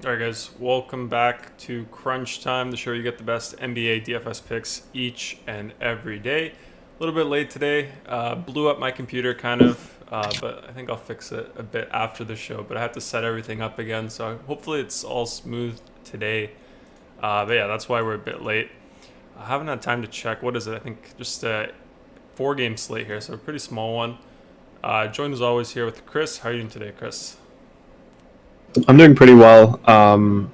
All right, guys, welcome back to Crunch Time, the show you get the best NBA DFS picks each and every day. A little bit late today, blew up my computer kind of, but I think I'll fix it a bit after the show. But I had to set everything up again, so hopefully it's all smooth today. But yeah, that's why we're a bit late. I haven't had time to check. What is it? I think just a 4-game slate here, so a pretty small one. Joined as always here with Chris. How are you doing today, Chris? I'm doing pretty well. I'm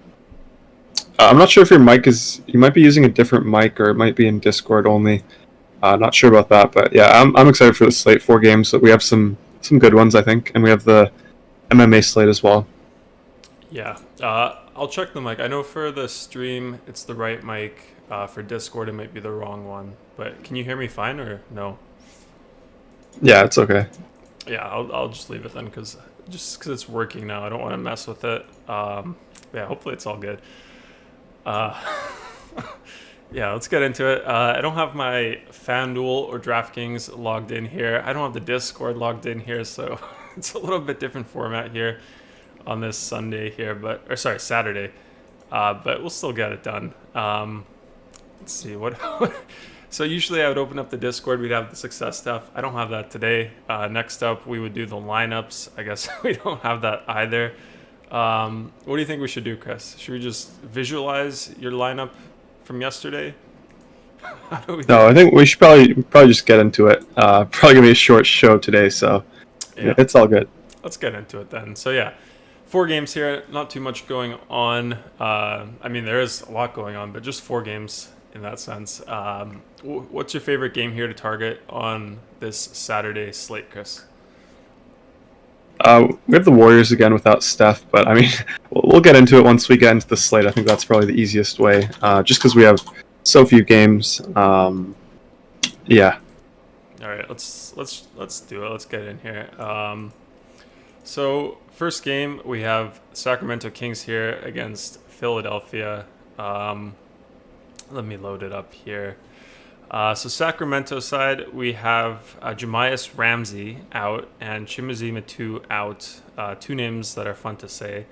not sure if your mic is. You might be using a different mic, or it might be in Discord only. Not sure about that, but yeah, I'm excited for the slate. 4 games. So we have some good ones, I think, and we have the MMA slate as well. Yeah, I'll check the mic. I know for the stream it's the right mic. For Discord it might be the wrong one. But can you hear me fine or no? Yeah, it's okay. Yeah, I'll just leave it then because it's working now. I don't want to mess with it. Yeah, hopefully it's all good. Uh, yeah, let's get into it. I don't have my FanDuel or DraftKings logged in here. I don't have the Discord logged in here, so it's a little bit different format here on this Sunday here, Saturday. But we'll still get it done. Let's see what. So usually I would open up the Discord. We'd have the success stuff. I don't have that today. Next up, we would do the lineups. I guess we don't have that either. What do you think we should do, Chris? Should we just visualize your lineup from yesterday? No, I think we should probably just get into it. Probably gonna be a short show today, so yeah, it's all good. Let's get into it then. So yeah, 4 games here. Not too much going on. I mean, there is a lot going on, but just 4 games in that sense. What's your favorite game here to target on this Saturday slate, Chris? We have the Warriors again without Steph, but I mean, we'll get into it once we get into the slate. I think that's probably the easiest way, just because we have so few games. Yeah. All right, let's do it. Let's get in here. So first game we have Sacramento Kings here against Philadelphia. Let me load it up here. So Sacramento side, we have Jamias Ramsey out and Chimezie Metu out. 2 names that are fun to say.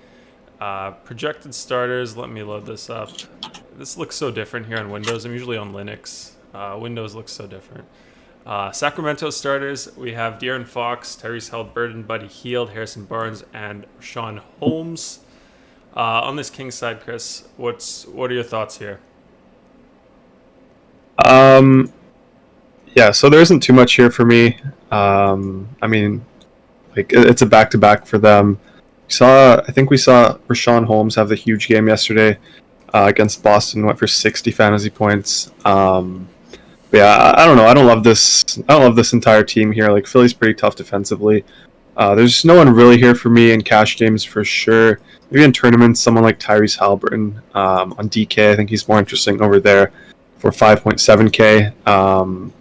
Projected starters, let me load this up. This looks so different here on Windows. I'm usually on Linux. Windows looks so different. Sacramento starters, we have De'Aaron Fox, Tyrese Haliburton, Buddy Hield, Harrison Barnes, and Sean Holmes. On this Kings side, Chris, what are your thoughts here? Yeah, so there isn't too much here for me. I mean, like it's a back-to-back for them. I think we saw Rashawn Holmes have the huge game yesterday against Boston. Went for 60 fantasy points. But yeah, I don't know. I don't love this entire team here. Like Philly's pretty tough defensively. There's no one really here for me in cash games for sure. Maybe in tournaments, someone like Tyrese Haliburton on DK. I think he's more interesting over there for 5.7K.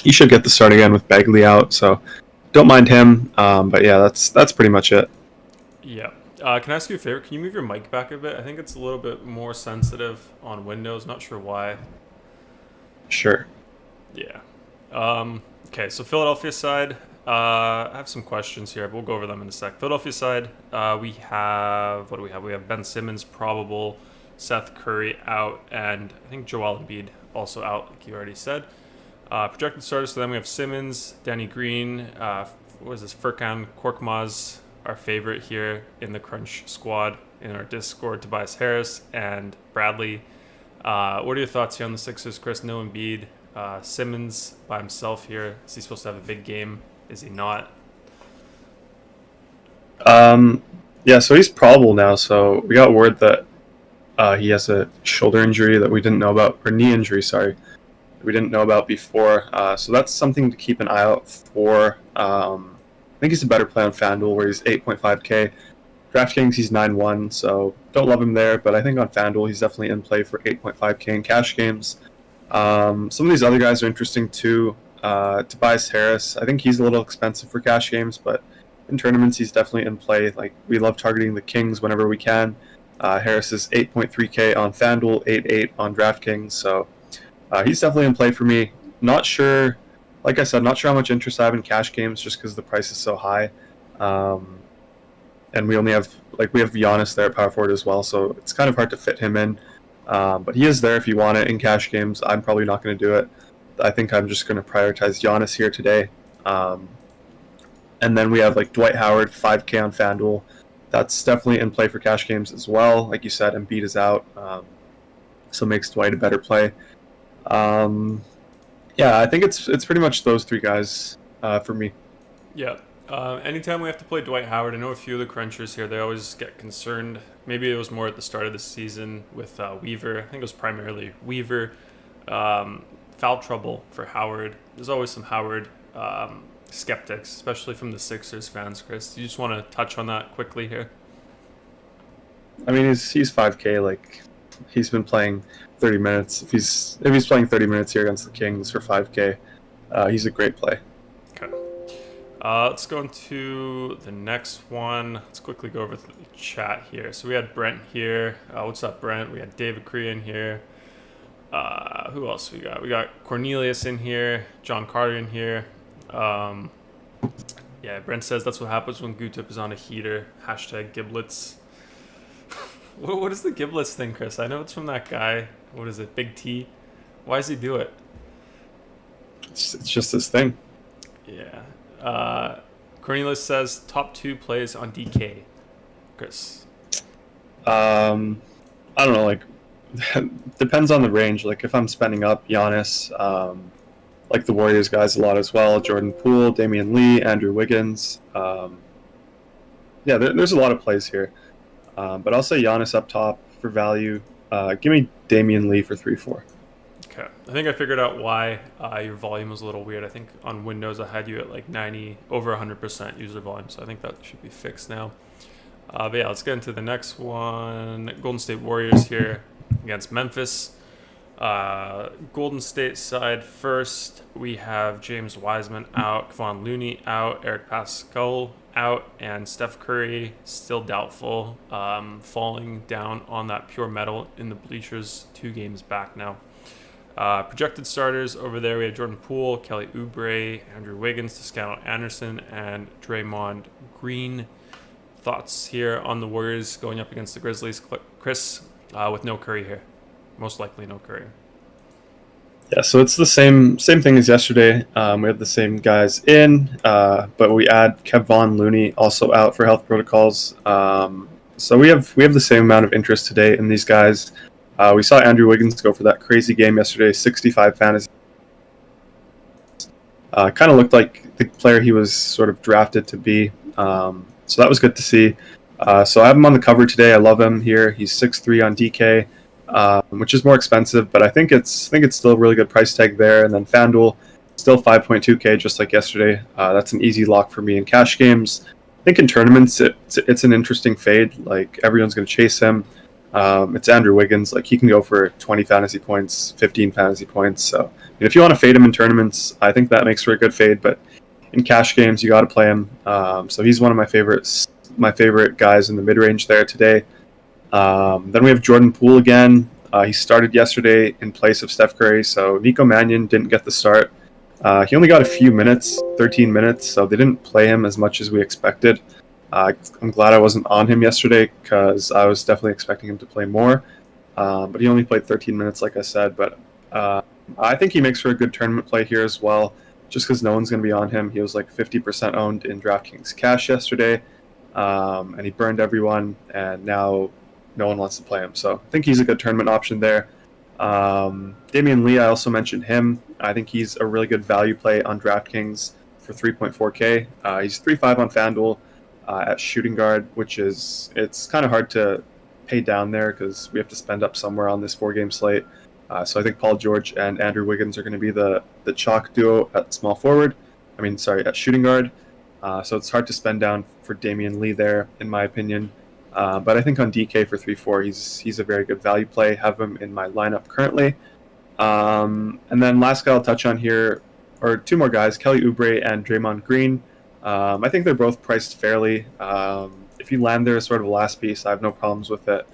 He should get the start again with Bagley out, so don't mind him. But yeah, that's pretty much it. Yeah. Can I ask you a favor? Can you move your mic back a bit? I think it's a little bit more sensitive on Windows. Not sure why. Sure. Yeah. Okay, so Philadelphia side, I have some questions here, but we'll go over them in a sec. Philadelphia side, we have, what do we have? We have Ben Simmons probable, Seth Curry out, and I think Joel Embiid also out, like you already said. Projected starters, so then we have Simmons, Danny Green, what is this, Furkan Korkmaz, our favorite here in the Crunch squad, in our Discord, Tobias Harris, and Bradley. What are your thoughts here on the Sixers, Chris? No Embiid. Simmons by himself here. Is he supposed to have a big game? Is he not? Yeah, so he's probable now. So we got word that he has a shoulder injury that we didn't know about, or knee injury, sorry, we didn't know about before. So that's something to keep an eye out for. I think he's a better play on FanDuel where he's 8.5K. DraftKings, he's 9-1, so don't love him there. But I think on FanDuel, he's definitely in play for 8.5K in cash games. Some of these other guys are interesting too. Tobias Harris, I think he's a little expensive for cash games, but in tournaments he's definitely in play. Like we love targeting the Kings whenever we can. Harris is 8.3K on FanDuel, 8.8 on DraftKings, so he's definitely in play for me. Not sure, like I said, not sure how much interest I have in cash games just because the price is so high. and we have Giannis there at power forward as well, so it's kind of hard to fit him in. But he is there if you want it in cash games. I'm probably not going to do it. I think I'm just going to prioritize Giannis here today. And then we have like Dwight Howard, 5K on FanDuel. That's definitely in play for cash games as well. Like you said, Embiid is out, so makes Dwight a better play. Yeah, I think it's pretty much those three guys for me. Yeah. Anytime we have to play Dwight Howard, I know a few of the crunchers here, they always get concerned. Maybe it was more at the start of the season with Weaver. I think it was primarily Weaver. Foul trouble for Howard. There's always some Howard skeptics, especially from the Sixers fans. Chris, do you just want to touch on that quickly here? I mean, he's 5K. Like, he's been playing 30 minutes. If he's playing 30 minutes here against the Kings for 5K, he's a great play. Okay. Let's go into the next one. Let's quickly go over the chat here. So we had Brent here. What's up, Brent? We had David Crean here. Who else we got? We got Cornelius in here. John Carter in here. Yeah, Brent says that's what happens when Gutip is on a heater. Hashtag giblets. What is the giblets thing, Chris? I know it's from that guy. What is it? Big T? Why does he do it? It's just this thing. Yeah. Cornelius says top 2 plays on DK. Chris. I don't know. Like, depends on the range. Like, if I'm spending up, Giannis. Like the Warriors guys a lot as well. Jordan Poole, Damian Lee, Andrew Wiggins. Yeah, there's a lot of plays here. But I'll say Giannis up top for value. Give me Damian Lee for 3-4. Okay. I think I figured out why your volume was a little weird. I think on Windows I had you at like 90, over 100% user volume. So I think that should be fixed now. But yeah, let's get into the next one. Golden State Warriors here against Memphis. Golden State side first, we have James Wiseman out, Kevon Looney out, Eric Pascal out, and Steph Curry still doubtful, falling down on that pure metal in the bleachers 2 games back now. Projected starters over there, we have Jordan Poole, Kelly Oubre, Andrew Wiggins, Toscano Anderson, and Draymond Green. Thoughts here on the Warriors going up against the Grizzlies, Chris, with no Curry here? Most likely no Curry. Yeah, so it's the same thing as yesterday. We have the same guys in, but we add Kevon Looney also out for health protocols. So we have the same amount of interest today in these guys. We saw Andrew Wiggins go for that crazy game yesterday, 65 fantasy. Kind of looked like the player he was sort of drafted to be. So that was good to see. So I have him on the cover today. I love him here. He's 6'3" on DK. Which is more expensive, but I think it's still a really good price tag there. And then FanDuel, still 5.2K, just like yesterday. That's an easy lock for me in cash games. I think in tournaments, it's an interesting fade. Like, everyone's going to chase him. It's Andrew Wiggins. Like, he can go for 20 fantasy points, 15 fantasy points. So, if you want to fade him in tournaments, I think that makes for a good fade. But in cash games, you got to play him. So he's one of my favorite guys in the mid range there today. Then we have Jordan Poole again. He started yesterday in place of Steph Curry, so Nico Mannion didn't get the start. He only got a few minutes, 13 minutes, so they didn't play him as much as we expected. I'm glad I wasn't on him yesterday because I was definitely expecting him to play more. But he only played 13 minutes, like I said. But I think he makes for a good tournament play here as well, just because no one's going to be on him. He was like 50% owned in DraftKings Cash yesterday, and he burned everyone, and now no one wants to play him. So I think he's a good tournament option there. Damian Lee, I also mentioned him. I think he's a really good value play on DraftKings for 3.4K. He's 3.5 on FanDuel at shooting guard, it's kind of hard to pay down there because we have to spend up somewhere on this 4-game slate. So I think Paul George and Andrew Wiggins are going to be the chalk duo at small forward. At shooting guard. So it's hard to spend down for Damian Lee there, in my opinion. But I think on DK for 3-4, he's a very good value play. Have him in my lineup currently. And then last guy I'll touch on here, or 2 more guys, Kelly Oubre and Draymond Green. I think they're both priced fairly. If you land there as sort of a last piece, I have no problems with it.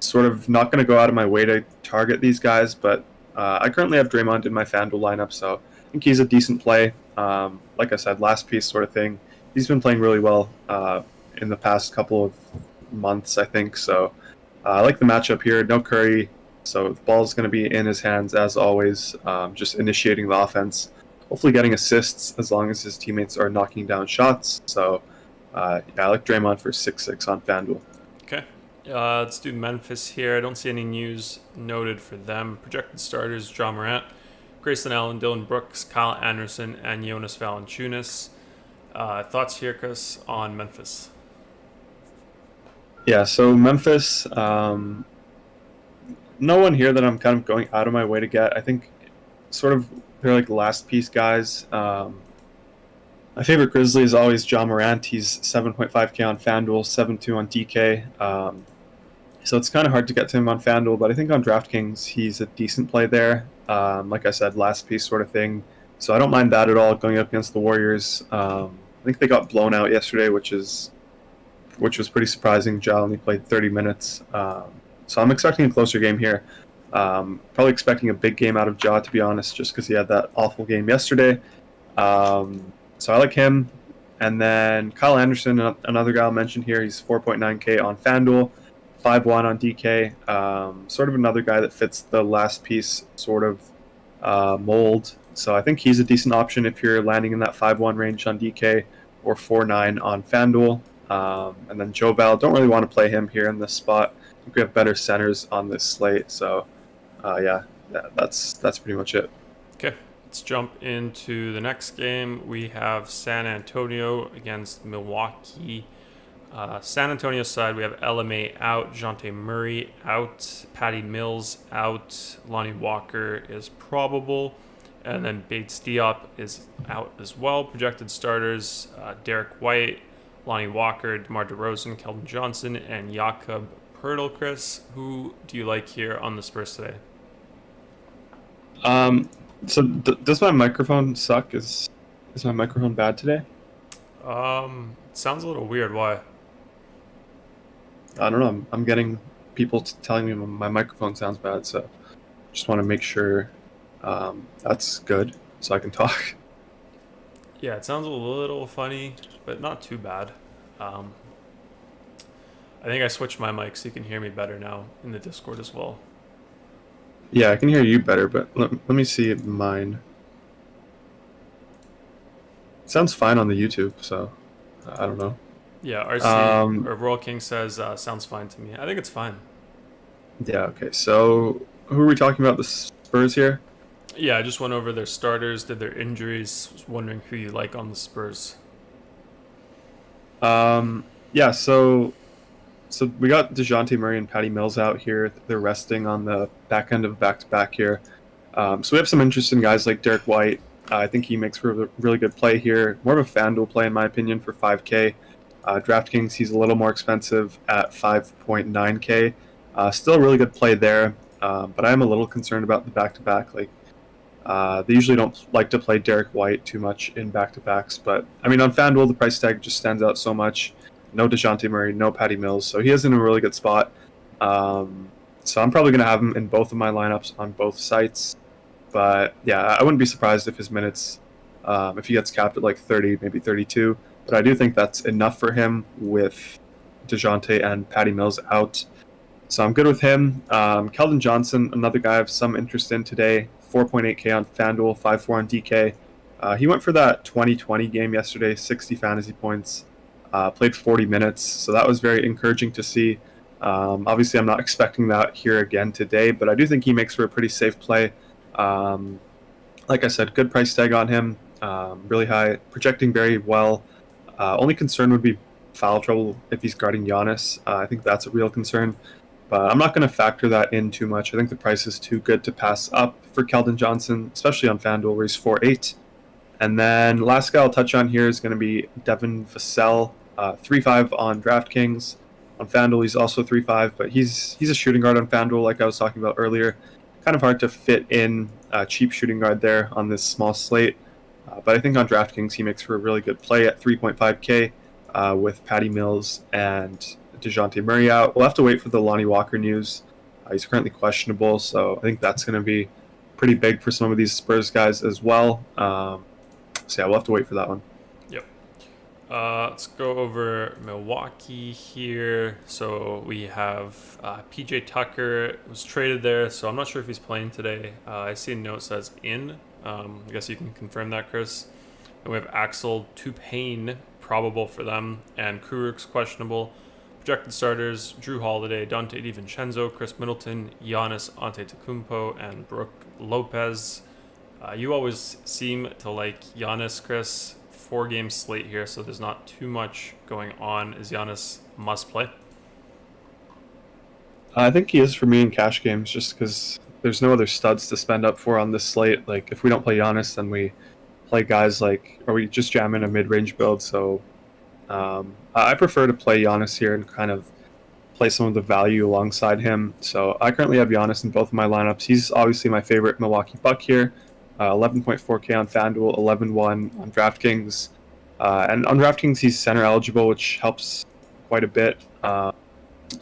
Sort of not going to go out of my way to target these guys, but I currently have Draymond in my FanDuel lineup, so I think he's a decent play. Like I said, last piece sort of thing. He's been playing really well in the past couple of months, I think. So I like the matchup here. No Curry, so the ball's going to be in his hands as always, just initiating the offense, hopefully getting assists as long as his teammates are knocking down shots. So I like Draymond for 6-6 on FanDuel. Okay. Let's do Memphis here. I don't see any news noted for them. Projected starters: John Morant, Grayson Allen, Dylan Brooks, Kyle Anderson, and Jonas Valanciunas. Thoughts here, Chris, on Memphis? Yeah, so Memphis, no one here that I'm kind of going out of my way to get. I think sort of they're like last piece guys. My favorite Grizzly is always John Morant. He's 7.5K on FanDuel, 7.2 on DK. So it's kind of hard to get to him on FanDuel, but I think on DraftKings he's a decent play there. Like I said, last piece sort of thing. So I don't mind that at all going up against the Warriors. I think they got blown out yesterday, which was pretty surprising. Ja only played 30 minutes. So I'm expecting a closer game here. Probably expecting a big game out of Ja, to be honest, just because he had that awful game yesterday. So I like him. And then Kyle Anderson, another guy I'll mention here. He's 4.9K on FanDuel, 5.1 on DK. Sort of another guy that fits the last piece sort of mold. So I think he's a decent option if you're landing in that 5.1 range on DK or 4.9 on FanDuel. And then Joe Val, don't really want to play him here in this spot. I think we have better centers on this slate. So that's pretty much it. Okay. Let's jump into the next game. We have San Antonio against Milwaukee. San Antonio side, we have LMA out, DeJounte Murray out, Patty Mills out, Lonnie Walker is probable, and then Bates Diop is out as well. Projected starters: Derek White, Lonnie Walker, DeMar DeRozan, Keldon Johnson, and Jakob Poeltl. Chris, who do you like here on the Spurs today? So does my microphone suck? Is my microphone bad today? It sounds a little weird. Why? I don't know. I'm getting people telling me my microphone sounds bad, so just want to make sure that's good so I can talk. Yeah, it sounds a little funny, but not too bad. I think I switched my mic so you can hear me better now in the Discord as well. Yeah, I can hear you better, but let me see mine. It sounds fine on the YouTube, so I don't know. Yeah, RC or Royal King says sounds fine to me. I think it's fine. Yeah, okay. So who are we talking about? The Spurs here? Yeah, I just went over their starters, did their injuries. Was wondering who you like on the Spurs. Yeah, so we got DeJounte Murray and Patty Mills out here. They're resting on the back end of back-to-back here. So we have some interesting guys like Derek White. I think he makes for a really good play here. More of a FanDuel play, in my opinion, for 5K. DraftKings, he's a little more expensive at 5.9K. Still a really good play there, but I am a little concerned about the back-to-back. They usually don't like to play Derek White too much in back-to-backs, but I mean on FanDuel the price tag just stands out so much. No DeJounte Murray, no Patty Mills, so he is in a really good spot. So I'm probably going to have him in both of my lineups on both sites. But yeah, I wouldn't be surprised if his minutes, if he gets capped at like 30, maybe 32. But I do think that's enough for him with DeJounte and Patty Mills out. So I'm good with him. Keldon Johnson, another guy I have some interest in today. 4.8K on FanDuel, 5.4 on DK. He went for that 2020 game yesterday, 60 fantasy points. Played 40 minutes, so that was very encouraging to see. Obviously, I'm not expecting that here again today, but I do think he makes for a pretty safe play. Like I said, good price tag on him, really high, projecting very well. Only concern would be foul trouble if he's guarding Giannis. I think that's a real concern, but I'm not going to factor that in too much. I think the price is too good to pass up for Keldon Johnson, especially on FanDuel where he's 4.8. And then last guy I'll touch on here is going to be Devin Vassell. 3.5 on DraftKings. On FanDuel, he's also 3.5, but he's a shooting guard on FanDuel, like I was talking about earlier. Kind of hard to fit in a cheap shooting guard there on this small slate. But I think on DraftKings, he makes for a really good play at 3.5K with Patty Mills and DeJounte Murray out. We'll have to wait for the Lonnie Walker news. He's currently questionable, so I think that's going to be pretty big for some of these Spurs guys as well. So yeah, we'll have to wait for that one. Yep. Let's go over Milwaukee here. So we have PJ Tucker was traded there, so I'm not sure if he's playing today. I see a note says in. I guess you can confirm that, Chris. And we have Axel Tupain, probable for them, and Kuruk's questionable. Projected starters: Drew Holiday, Dante DiVincenzo, Chris Middleton, Giannis Antetokounmpo, and Brooke Lopez. You always seem to like Giannis, Chris. 4-game slate here, so there's not too much going on. Is Giannis must play? I think he is for me in cash games, just because there's no other studs to spend up for on this slate. Like, if we don't play Giannis, then we play guys like, or we just jam in a mid-range build. So I prefer to play Giannis here and kind of play some of the value alongside him. So I currently have Giannis in both of my lineups. He's obviously my favorite Milwaukee Buck here. 11.4K on FanDuel, 11-1 on DraftKings. And on DraftKings, he's center eligible, which helps quite a bit. So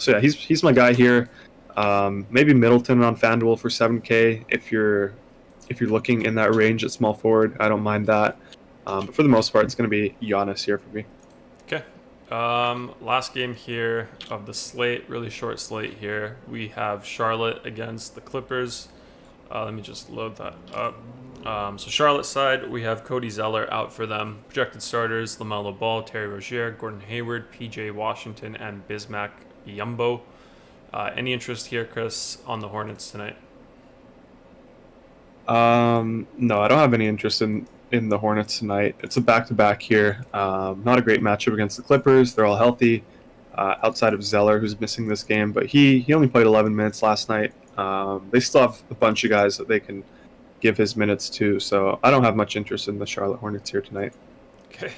yeah, he's my guy here. Maybe Middleton on FanDuel for 7K if you're looking in that range at small forward. I don't mind that. But for the most part, it's going to be Giannis here for me. Okay. Last game here of the slate, really short slate here. We have Charlotte against the Clippers. Let me just load that up. So Charlotte side, we have Cody Zeller out for them. Projected starters: LaMelo Ball, Terry Rozier, Gordon Hayward, PJ Washington, and Bismack Biyombo. Any interest here, Chris, on the Hornets tonight? No, I don't have any interest in the Hornets tonight. It's a back-to-back here. Not a great matchup against the Clippers. They're all healthy, outside of Zeller, who's missing this game, but he only played 11 minutes last night. They still have a bunch of guys that they can give his minutes to, so I don't have much interest in the Charlotte Hornets here tonight. Okay.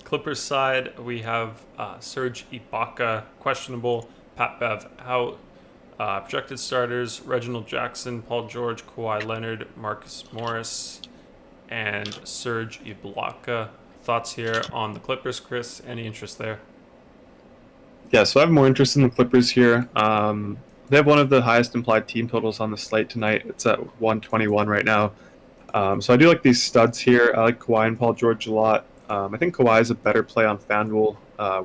Clippers side, we have Serge Ibaka, questionable, Pat Bev out. Projected starters: Reginald Jackson, Paul George, Kawhi Leonard, Marcus Morris, and Serge Ibaka. Thoughts here on the Clippers, Chris? Any interest there? Yeah, so I have more interest in the Clippers here. They have one of the highest implied team totals on the slate tonight. It's at 121 right now. So I do like these studs here. I like Kawhi and Paul George a lot. I think Kawhi is a better play on FanDuel,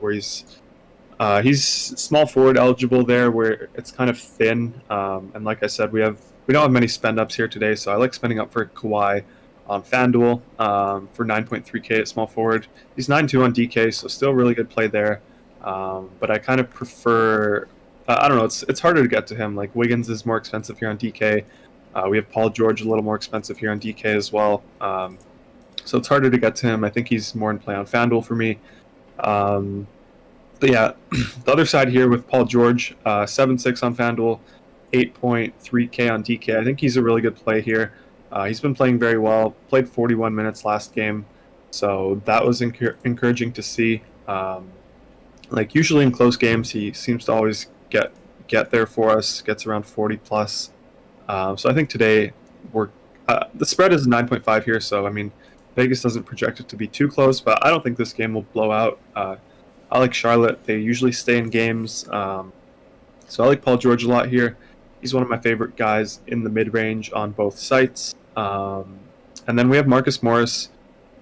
where he's small forward eligible there, where it's kind of thin. And like I said, we don't have many spend ups here today, so I like spending up for Kawhi on FanDuel for 9.3K at small forward. He's 9.2 on DK, so still really good play there. But I kind of prefer. I don't know. It's harder to get to him. Like, Wiggins is more expensive here on DK. We have Paul George a little more expensive here on DK as well. So it's harder to get to him. I think he's more in play on FanDuel for me. But yeah, the other side here with Paul George, 7.6 on FanDuel, 8.3K on DK. I think he's a really good play here. He's been playing very well. Played 41 minutes last game, so that was encouraging to see. Like, usually in close games, he seems to always get there for us. Gets around 40 plus. So I think today the spread is 9.5 here. So I mean, Vegas doesn't project it to be too close, but I don't think this game will blow out. I like Charlotte. They usually stay in games. So I like Paul George a lot here. He's one of my favorite guys in the mid-range on both sites. And then we have Marcus Morris.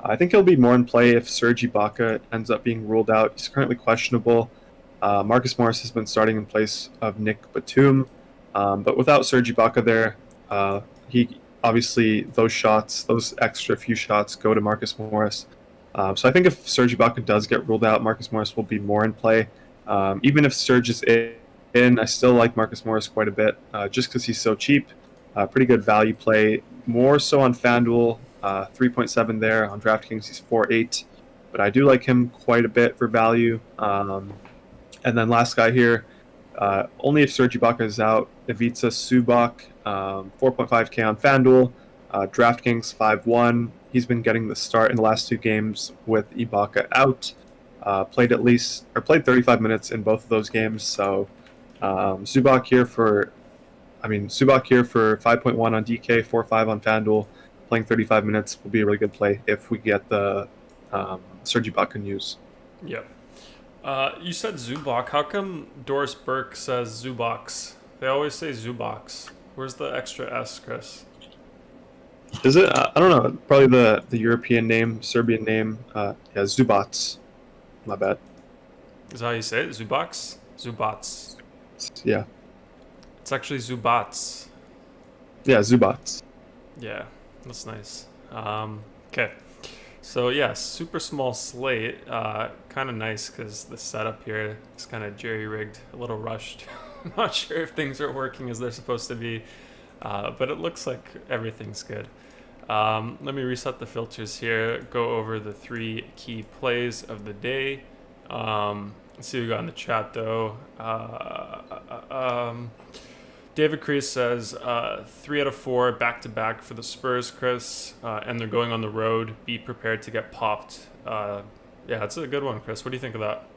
I think he'll be more in play if Serge Ibaka ends up being ruled out. He's currently questionable. Marcus Morris has been starting in place of Nick Batum. But without Serge Ibaka there, he obviously, those extra few shots go to Marcus Morris. So I think if Serge Ibaka does get ruled out, Marcus Morris will be more in play. Even if Serge is in, I still like Marcus Morris quite a bit, just because he's so cheap. Pretty good value play. More so on FanDuel, 3.7 there. On DraftKings, he's 4.8. But I do like him quite a bit for value. And then last guy here, only if Serge Ibaka is out, Ivica Zubac, 4.5K on FanDuel. DraftKings 5-1. He's been getting the start in the last two games with Ibaka out. Played 35 minutes in both of those games. So Zubac here for 5.1 on DK, 4.5 on FanDuel. Playing 35 minutes will be a really good play if we get the Serge Ibaka news. Yep. You said Zubac. How come Doris Burke says Zubox? They always say Zubox. Where's the extra S, Chris? Is it? I don't know. Probably the European name, Serbian name. Yeah, Zubats. My bad. Is that how you say it? Zubats? Zubats. Yeah, It's actually Zubats. yeah, Zubats. Yeah, that's nice. Okay. So yeah, super small slate. Kind of nice because the setup here is kind of jerry-rigged, a little rushed. Not sure if things are working as they're supposed to be, but it looks like everything's good. Let me reset the filters here. Go over the 3 key plays of the day. Let's see what we got in the chat though. David Crease says 3 out of 4 back to back for the Spurs, Chris, and they're going on the road. Be prepared to get popped. Yeah, that's a good one, Chris. What do you think of that?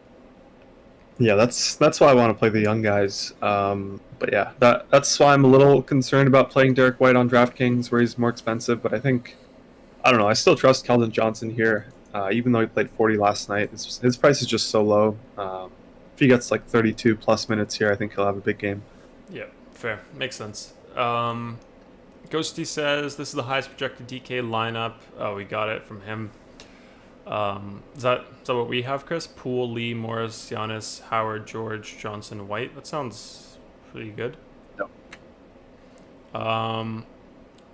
Yeah, that's why I want to play the young guys. But yeah, that's why I'm a little concerned about playing Derek White on DraftKings, where he's more expensive. But I don't know. I still trust Keldon Johnson here, even though he played 40 last night. His price is just so low. If he gets like 32 plus minutes here, I think he'll have a big game. Yeah, fair. Makes sense. Ghosty says this is the highest projected DK lineup. Oh, we got it from him. Is that what we have, Chris? Poole, Lee, Morris, Giannis, Howard, George, Johnson, White. That sounds pretty good. No.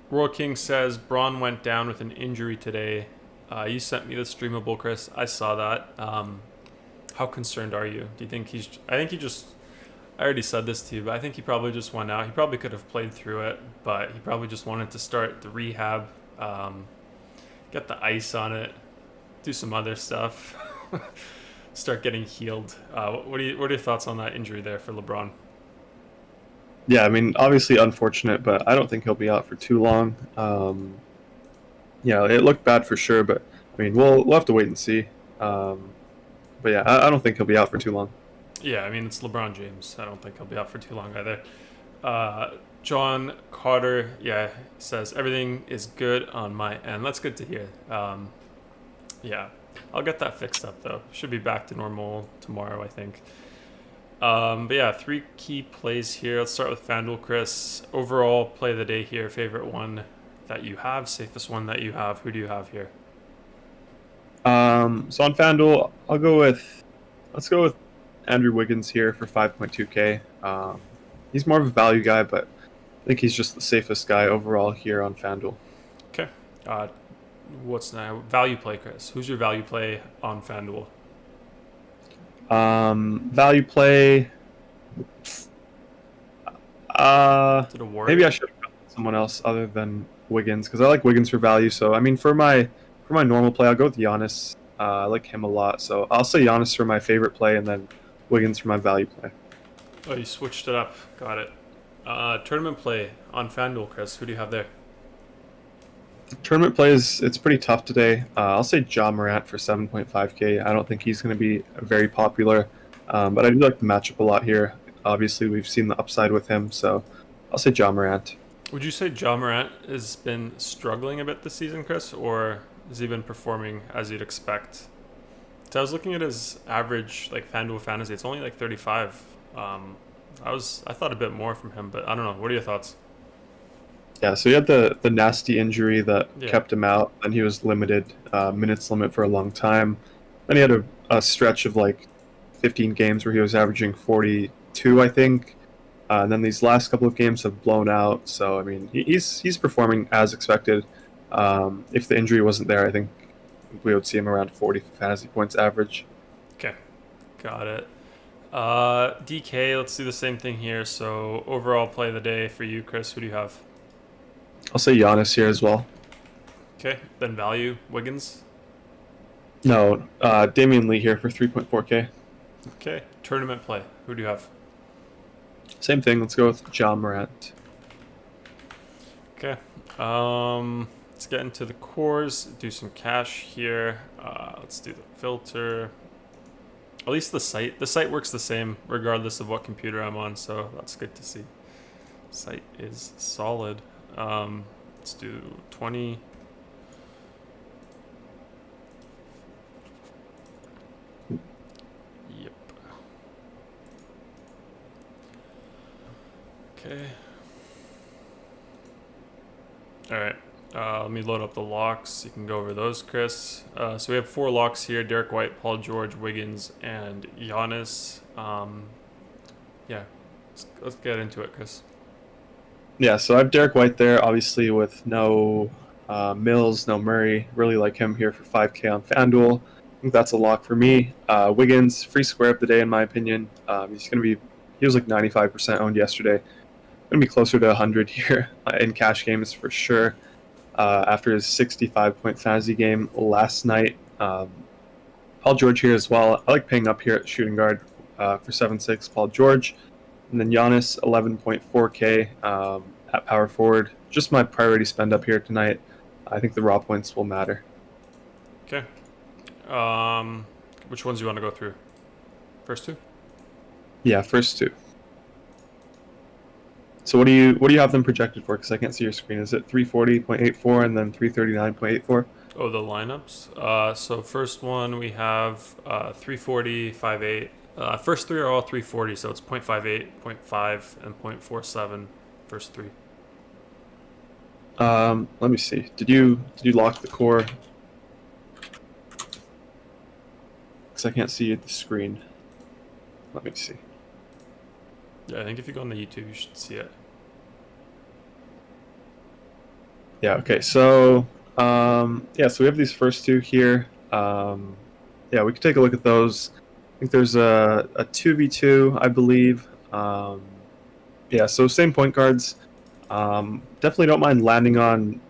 Royal King says Braun went down with an injury today. You sent me the streamable, Chris. I saw that. How concerned are you? Do you think he's? I think he just. I already said this to you, but I think he probably just went out. He probably could have played through it, but he probably just wanted to start the rehab, get the ice on it, do some other stuff, start getting healed. What are your thoughts on that injury there for LeBron? Yeah, I mean, obviously unfortunate, but I don't think he'll be out for too long. Yeah, it looked bad for sure, but I mean, we'll have to wait and see. But yeah, I don't think he'll be out for too long. Yeah, I mean, it's LeBron James. I don't think he'll be out for too long either. John Carter, yeah, says everything is good on my end. That's good to hear. Yeah, I'll get that fixed up though. Should be back to normal tomorrow, I think. But yeah, 3 key plays here. Let's start with FanDuel, Chris. Overall play of the day here. Favorite one that you have, safest one that you have. Who do you have here? So on FanDuel, let's go with Andrew Wiggins here for 5.2K. He's more of a value guy, but I think he's just the safest guy overall here on FanDuel. Okay. What's now value play, Chris? Who's your value play on FanDuel? Value play. Is it a Warrior? Maybe I should have gone with someone else other than Wiggins because I like Wiggins for value. So I mean, for my normal play, I'll go with Giannis. I like him a lot, so I'll say Giannis for my favorite play, and then Wiggins for my value play. Oh, you switched it up. Got it. Tournament play on FanDuel, Chris. Who do you have there? Tournament plays, it's pretty tough today. I'll say Ja Morant for 7.5K. I don't think he's going to be very popular, but I do like the matchup a lot here. Obviously, we've seen the upside with him, so I'll say Ja Morant. Would you say Ja Morant has been struggling a bit this season, Chris, or has he been performing as you'd expect? So I was looking at his average, like FanDuel fantasy. It's only like 35. I thought a bit more from him, but I don't know. What are your thoughts? Yeah, so he had the nasty injury that Yeah. kept him out, and he was limited, minutes limit for a long time. Then he had a stretch of like 15 games where he was averaging 42, I think. And then these last couple of games have blown out. So I mean, he's performing as expected. If the injury wasn't there, I think we would see him around 40 fantasy points average. Okay, got it. DK, let's do the same thing here. So overall play of the day for you, Chris. Who do you have? I'll say Giannis here as well. Okay, then value Wiggins. No, Damian Lee here for 3.4K. Okay, tournament play. Who do you have? Same thing. Let's go with Ja Morant. Okay. Let's get into the cores. Do some cash here. Let's do the filter. At least the site works the same regardless of what computer I'm on, so that's good to see. Site is solid. Let's do 20. Yep. Okay. All right. Let me load up the locks. You can go over those, Chris. So we have 4 locks here: Derek White, Paul George, Wiggins, and Giannis. Yeah, let's get into it, Chris. Yeah, so I have Derek White there, obviously with no Mills, no Murray. Really like him here for 5K on FanDuel. I think that's a lock for me. Wiggins, free square of the day in my opinion. He was like 95% owned yesterday. Going to be closer to 100 here in cash games for sure. After his 65-point fantasy game last night. Paul George here as well. I like paying up here at shooting guard for 7-6 Paul George. And then Giannis, 11.4K at power forward. Just my priority spend up here tonight. I think the raw points will matter. Okay. Which ones do you want to go through? First 2? Yeah, first 2. So what do you have them projected for? Because I can't see your screen. Is it 340.84 and then 339.84? Oh, the lineups. So first one we have 340, 58. First 3 are all 340, so it's 0.58, 0.5, and 0.47. First 3. Let me see. Did you lock the core? Because I can't see the screen. Let me see. Yeah, I think if you go on the YouTube, you should see it. Yeah. Okay. So so we have these first 2 here. Yeah, we could take a look at those. I think there's a 2v2, I believe. Yeah, so same point guards. Definitely don't mind landing on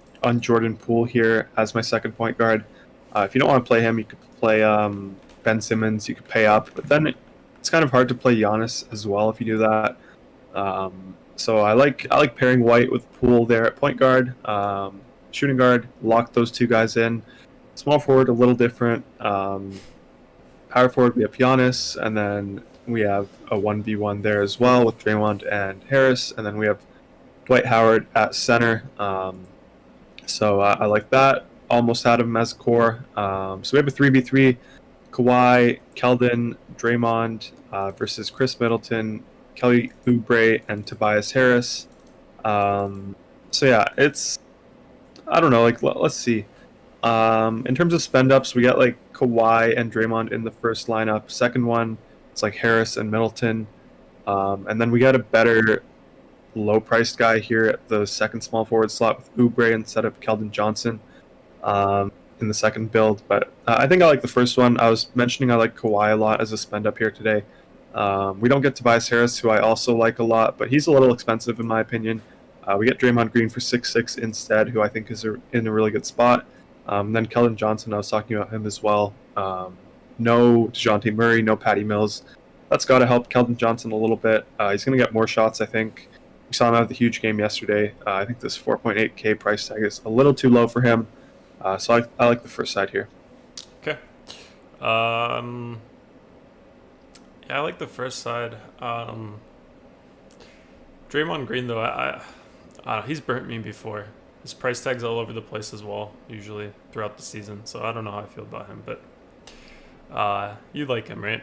Jordan Poole here as my second point guard. If you don't want to play him, you could play Ben Simmons. You could pay up, but then it's kind of hard to play Giannis as well if you do that. So I like pairing White with Poole there at point guard. Shooting guard, lock those 2 guys in. Small forward, a little different. Power forward, we have Giannis, and then we have a 1v1 there as well with Draymond and Harris, and then we have Dwight Howard at center. So I like that. Almost had him as core. So we have a 3v3, Kawhi, Keldon, Draymond versus Chris Middleton, Kelly Oubre, and Tobias Harris. So yeah, it's, I don't know, like let's see. In terms of spend ups, we got like Kawhi and Draymond in the first lineup. Second one, it's like Harris and Middleton. And then we got a better low priced guy here at the second small forward slot with Oubre instead of Keldon Johnson in the second build. But I think I like the first one. I was mentioning I like Kawhi a lot as a spend up here today. We don't get Tobias Harris, who I also like a lot, but he's a little expensive in my opinion. We get Draymond Green for 6-6 instead, who I think is in a really good spot. Then Keldon Johnson, I was talking about him as well. No DeJounte Murray, no Patty Mills. That's got to help Keldon Johnson a little bit. He's going to get more shots, I think. We saw him have the huge game yesterday. I think this 4.8K price tag is a little too low for him. So I like the first side here. Okay. Yeah, I like the first side. Draymond Green, though, he's burnt me before. His price tag's all over the place as well, usually throughout the season. So I don't know how I feel about him, but you like him, right?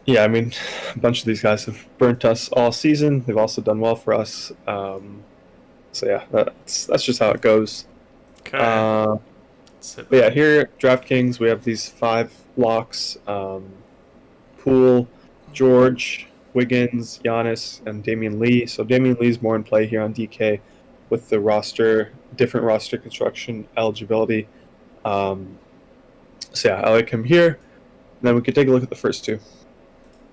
Yeah, I mean, a bunch of these guys have burnt us all season. They've also done well for us. So yeah, that's just how it goes. Okay. But yeah, here at DraftKings, we have these 5 locks. Poole, George, Wiggins, Giannis, and Damian Lee. So Damian Lee's more in play here on DK with the different roster construction eligibility. So yeah, I like him here. And then we could take a look at the first 2.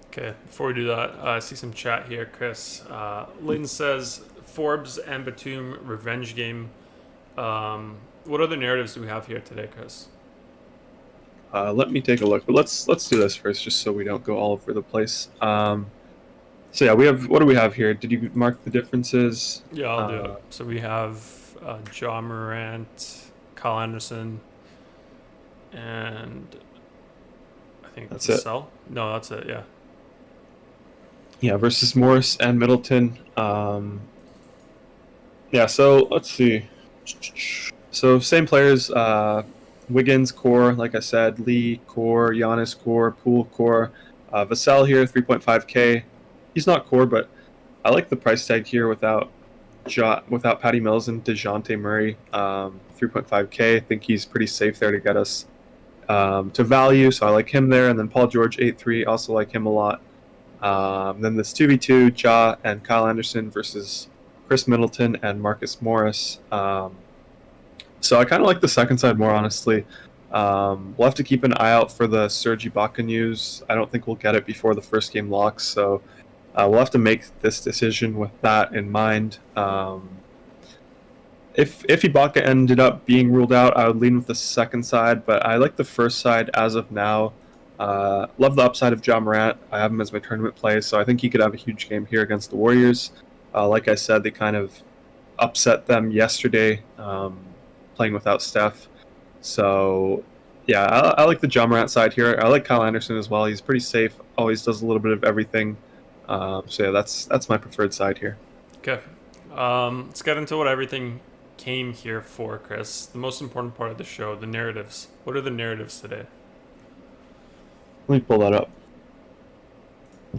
Okay, before we do that, I see some chat here, Chris. Layton says, Forbes and Batum revenge game. What other narratives do we have here today, Chris? Let me take a look, but let's do this first, just so we don't go all over the place. So yeah, what do we have here? Did you mark the differences? Yeah, I'll do it. So we have Ja Morant, Kyle Anderson, and I think that's it. No, that's it. Yeah. Yeah, versus Morris and Middleton. Yeah, so let's see. So same players. Wiggins core, like I said. Lee core. Giannis core. Poole core. Vassell here, 3.5K. He's not core, but I like the price tag here without without Patty Mills and DeJounte Murray, 3.5K. I think he's pretty safe there to get us to value, so I like him there. And then Paul George, 8-3, also like him a lot. Then this 2v2, Ja and Kyle Anderson versus Chris Middleton and Marcus Morris. So I kind of like the second side more, honestly. We'll have to keep an eye out for the Serge Ibaka news. I don't think we'll get it before the first game locks, so we'll have to make this decision with that in mind. If Ibaka ended up being ruled out, I would lean with the second side, but I like the first side as of now. Love the upside of Ja Morant. I have him as my tournament play, so I think he could have a huge game here against the Warriors. Like I said, they kind of upset them yesterday, playing without Steph. So, yeah, I like the Ja Morant side here. I like Kyle Anderson as well. He's pretty safe, always does a little bit of everything. So, yeah, that's my preferred side here. Okay. Let's get into what everything came here for, Chris. The most important part of the show, the narratives. What are the narratives today? Let me pull that up.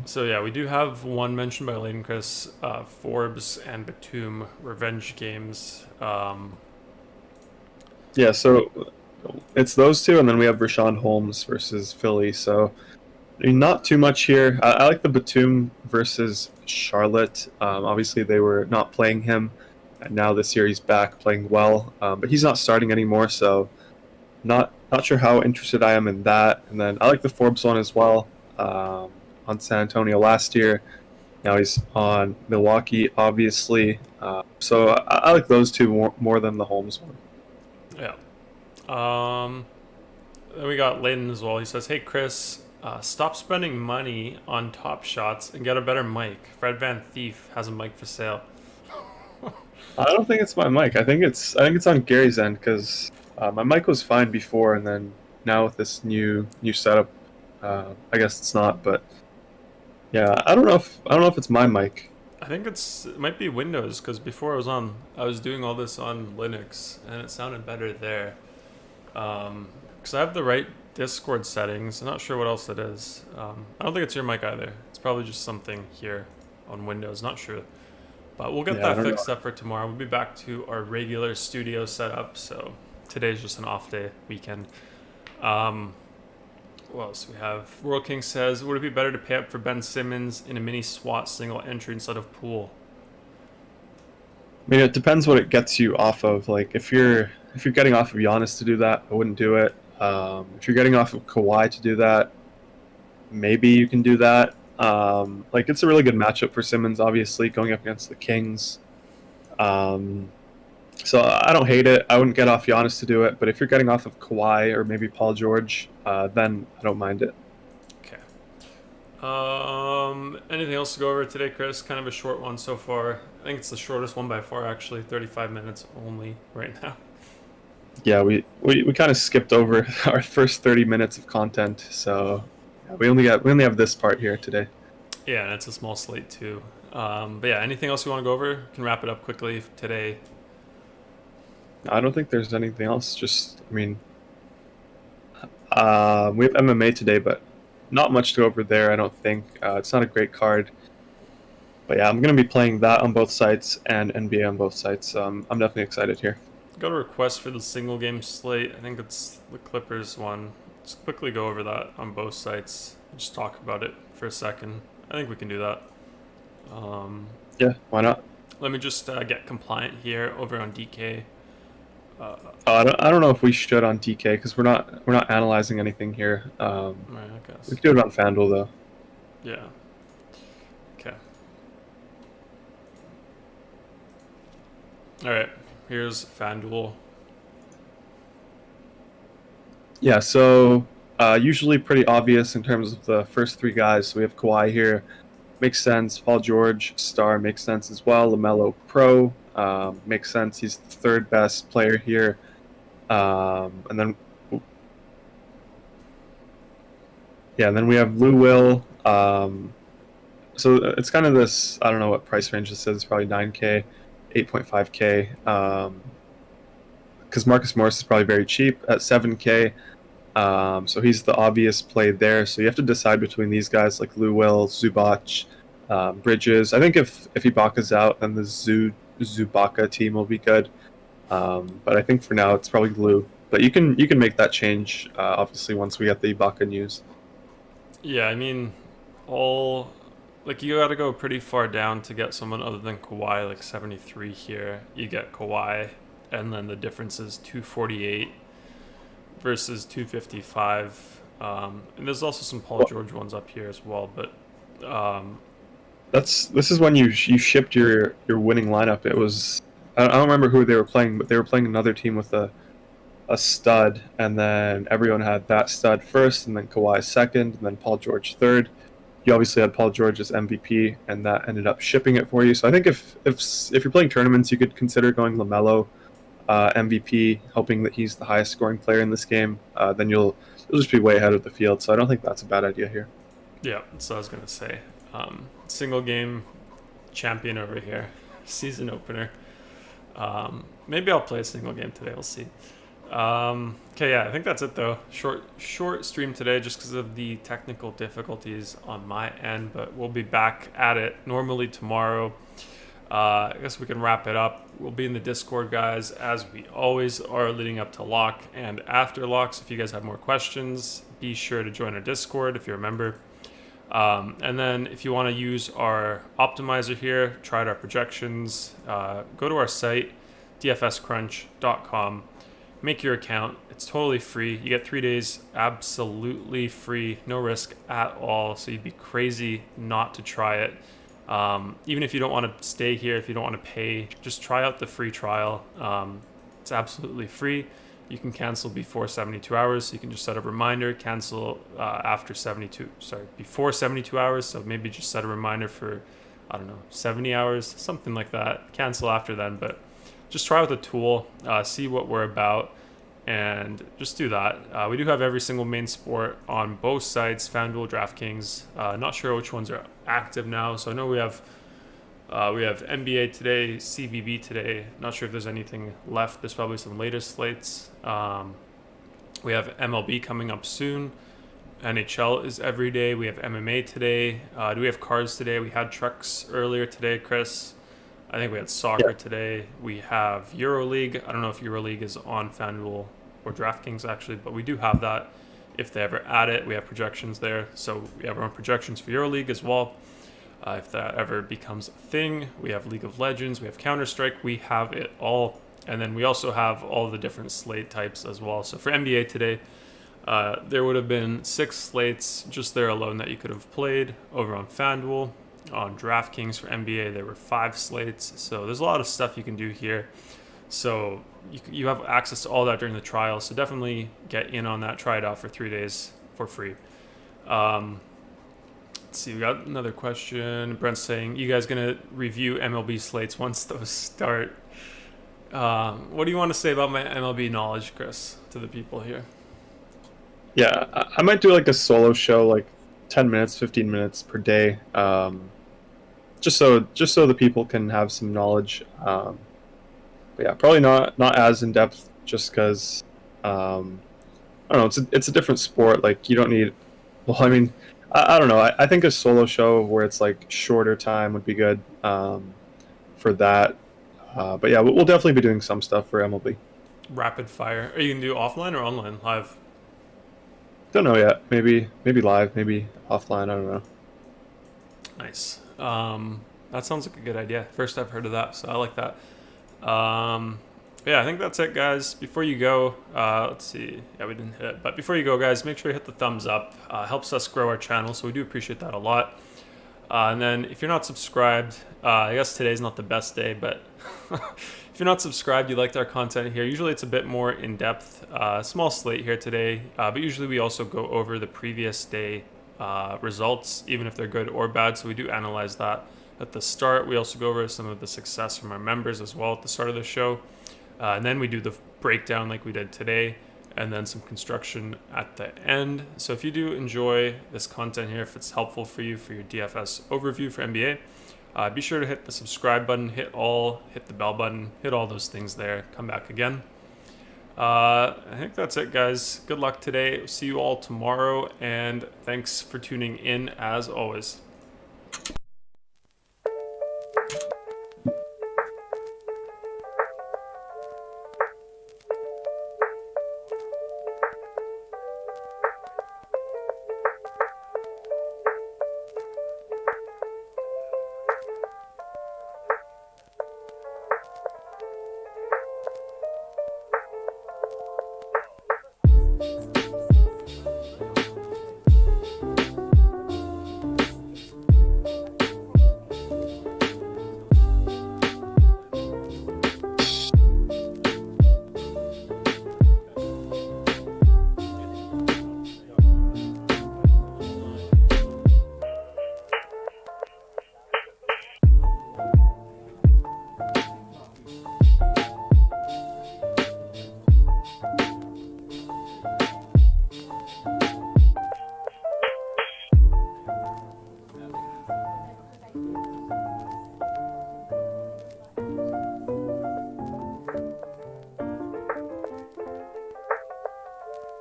So yeah, we do have one mentioned by Layden Chris, Forbes and Batum revenge games. Yeah, so it's those two, and then we have Rashawn Holmes versus Philly. So I mean, not too much here. I like the Batum versus Charlotte. Obviously, they were not playing him, and now this year he's back playing well. But he's not starting anymore, so not sure how interested I am in that. And then I like the Forbes one as well. On San Antonio last year. Now he's on Milwaukee, obviously. So I like those two more than the Holmes one. Yeah. Then we got Layden as well. He says, "Hey Chris, stop spending money on Top Shots and get a better mic. Fred Van Thief has a mic for sale." I don't think it's my mic. I think it's on Gary's end because my mic was fine before, and then now with this new setup, I guess it's not. But yeah, I don't know if it's my mic. I think it might be Windows because before I was doing all this on Linux and it sounded better there. Because I have the right Discord settings. I'm not sure what else it is. I don't think it's your mic either. It's probably just something here on Windows. Not sure. But we'll get that fixed up for tomorrow. We'll be back to our regular studio setup. So today's just an off day, weekend. What else we have? World King says, would it be better to pay up for Ben Simmons in a mini SWAT single entry instead of pool? I mean, it depends what it gets you off of. Like, if you're getting off of Giannis to do that, I wouldn't do it. If you're getting off of Kawhi to do that, maybe you can do that. Like, it's a really good matchup for Simmons, obviously, going up against the Kings. So I don't hate it. I wouldn't get off Giannis to do it, but if you're getting off of Kawhi or maybe Paul George, then I don't mind it. Okay. Anything else to go over today, Chris? Kind of a short one so far. I think it's the shortest one by far, actually. 35 minutes only right now. Yeah, we kind of skipped over our first 30 minutes of content, so we only have this part here today. Yeah, and it's a small slate too. But yeah, anything else you want to go over? Can wrap it up quickly today. I don't think there's anything else. Just, I mean, we have MMA today, but not much to go over there, I don't think. It's not a great card. But yeah, I'm going to be playing that on both sites and NBA on both sites. So I'm definitely excited here. Got a request for the single game slate. I think it's the Clippers one. Let's quickly go over that on both sites. Just talk about it for a second. I think we can do that. Yeah, why not? Let me just get compliant here over on DK. I don't know if we should on DK because we're not analyzing anything here. Right, I guess. We can do it on FanDuel though. Yeah. Okay. All right. Here's FanDuel. Yeah, so usually pretty obvious in terms of the first three guys. So we have Kawhi here. Makes sense. Paul George, star, makes sense as well. LaMelo, pro. Makes sense. He's the third best player here. And then we have Lou Will. So it's kind of this, I don't know what price range this is. It's probably 9K, 8.5K. Because Marcus Morris is probably very cheap at 7K. So he's the obvious play there. So you have to decide between these guys like Lou Will, Zubac, Bridges. I think if Ibaka's out, then the Zubaka team will be good. But I think for now it's probably Glue. But you can make that change obviously once we get the Ibaka news. Yeah, I mean, all like you got to go pretty far down to get someone other than Kawhi, like 73 here. You get Kawhi, and then the difference is 248 versus 255. And there's also some Paul Well, George ones up here as well, but um, this is when you shipped your winning lineup. It was I don't remember who they were playing, but they were playing another team with a stud, and then everyone had that stud first, and then Kawhi second, and then Paul George third. You obviously had Paul George as MVP, and that ended up shipping it for you. So I think if you're playing tournaments, you could consider going LaMelo MVP, hoping that he's the highest scoring player in this game. Then you'll just be way ahead of the field. So I don't think that's a bad idea here. yeah, so I was gonna say, single game champion over here, season opener. Maybe I'll play a single game today. We'll see. Okay, yeah, I think that's it though. Short stream today just because of the technical difficulties on my end, but we'll be back at it normally tomorrow. I guess we can wrap it up. We'll be in the Discord, guys, as we always are leading up to lock and after locks. If you guys have more questions, be sure to join our Discord if you're a member. And then if you want to use our optimizer here, try out our projections, go to our site, dfscrunch.com. Make your account. It's totally free. You get 3 days absolutely free, no risk at all. So you'd be crazy not to try it. Even if you don't want to stay here, if you don't want to pay, just try out the free trial. It's absolutely free. You can cancel before 72 hours. So you can just set a reminder, cancel before 72 hours. So maybe just set a reminder for, I don't know, 70 hours, something like that. Cancel after then, but just try out the tool, see what we're about, and just do that. We do have every single main sport on both sites, FanDuel, DraftKings. Not sure which ones are active now. So I know we have NBA today, CBB today. Not sure if there's anything left. There's probably some later slates. We have MLB coming up soon. NHL is every day. We have MMA today. Do we have cars today? We had trucks earlier today, Chris. I think we had soccer today. We have EuroLeague. I don't know if EuroLeague is on FanDuel or DraftKings actually, but we do have that if they ever add it. We have projections there. So we have our own projections for EuroLeague as well. If that ever becomes a thing, we have League of Legends, we have Counter-Strike, we have it all. And then we also have all the different slate types as well. So for NBA today, there would have been 6 slates just there alone that you could have played over on FanDuel. On DraftKings for NBA, there were 5 slates. So there's a lot of stuff you can do here. So you have access to all that during the trial. So definitely get in on that. Try it out for 3 days for free. Let's see, we got another question. Brent's saying, you guys going to review MLB slates once those start? What do you want to say about my MLB knowledge, Chris, to the people here? Yeah, I might do like a solo show, like 10 minutes, 15 minutes per day, just so the people can have some knowledge. But yeah, probably not as in depth, just because I don't know. It's a different sport. Like you don't need. Well, I mean, I don't know. I think a solo show where it's like shorter time would be good for that. But yeah, we'll definitely be doing some stuff for MLB. Rapid fire. Are you gonna do offline or online live? Don't know yet. Maybe live, maybe offline. I don't know. Nice. That sounds like a good idea. First I've heard of that, so I like that. Yeah, I think that's it, guys. Before you go, let's see. Yeah, we didn't hit it. But before you go, guys, make sure you hit the thumbs up. Helps us grow our channel, so we do appreciate that a lot. And then if you're not subscribed, I guess today's not the best day, but if you're not subscribed, you liked our content here. Usually it's a bit more in-depth. Small slate here today, but usually we also go over the previous day results, even if they're good or bad. So we do analyze that at the start. We also go over some of the success from our members as well at the start of the show. And then we do the breakdown like we did today, and then some construction at the end. So if you do enjoy this content here, if it's helpful for you for your DFS overview for NBA, be sure to hit the subscribe button, hit the bell button, hit all those things there. Come back again. I think that's it, guys. Good luck today. See you all tomorrow, and thanks for tuning in as always.